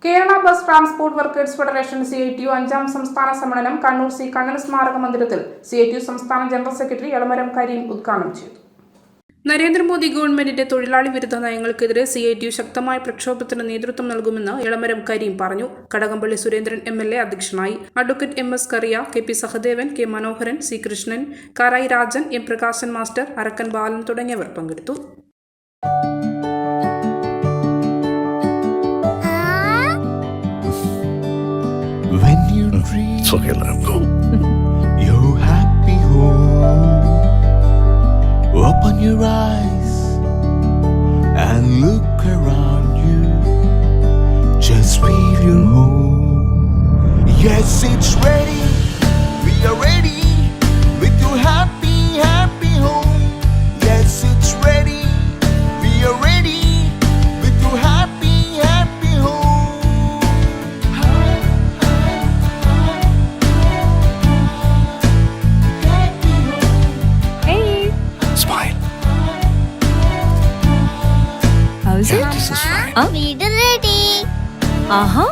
Kerala bus transport workers federation CITU 5ാം സംസ്ഥാന സമ്മേളനം Kannur C Kannan സ്മാരക മന്ദിരത്തിൽ CITU സംസ്ഥാന ജനറൽ സെക്രട്ടറി എളമരം കരീം ഉദ്ഘാടനം ചെയ്തു. നരേന്ദ്രമോദി ഗവൺമെന്റിന്റെ തൊഴിലാളി വിരുദ്ധ നയങ്ങൾക്കെതിരെ CITU ശക്തമായ പ്രക്ഷോഭത്തിന് നേതൃത്വം നൽകുമെന്ന് എളമരം കരീം പറഞ്ഞു. കടകംപള്ളി സുരേന്ദ്രൻ MLA അധ്യക്ഷനായി. Advocate MS Kariya, KP Sahadevan, K Manoharan, C Krishnan, Karayi Rajan, M Prakashan master, Arakkan Balan തുടങ്ങിയവർ പങ്കെടുത്തു. When you dream, it's okay, let him go. Your happy home. Open your eyes and look around you. Just feel your home. Yes, it's ready. We are ready with your happy, happy home. Yes, it's ready. We are ready with your happy, happy home. Smile. How's it? This is fine. വീട് ready. ആഹാ,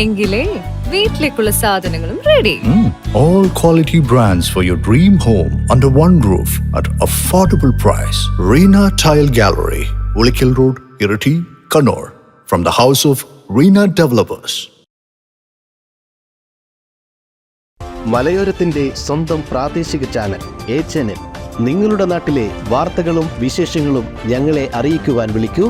എങ്കിലേ വീട്ടിലേക്കുള്ള സാധനങ്ങളും ready. All quality brands for your dream home under one roof at affordable price. Reena Tile Gallery, Ulikil Road, Irati, Kannur. From the house of Reena Developers. മലയോരത്തിന്റെ സ്വന്തം പ്രാദേശിക channel A-Channel. നിങ്ങളുടെ നാട്ടിലെ വാർത്തകളും വിശേഷങ്ങളും ഞങ്ങളെ അറിയിക്കുവാൻ വിളിക്കൂ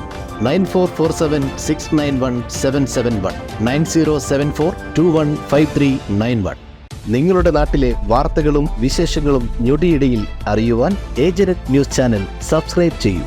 9447691771 9074215391. നിങ്ങളുടെ നാട്ടിലെ വാർത്തകളും വിശേഷങ്ങളും ഞൊടിയിടയിൽ അറിയുവാൻ A-Channel ന്യൂസ് ചാനൽ സബ്സ്ക്രൈബ് ചെയ്യൂ.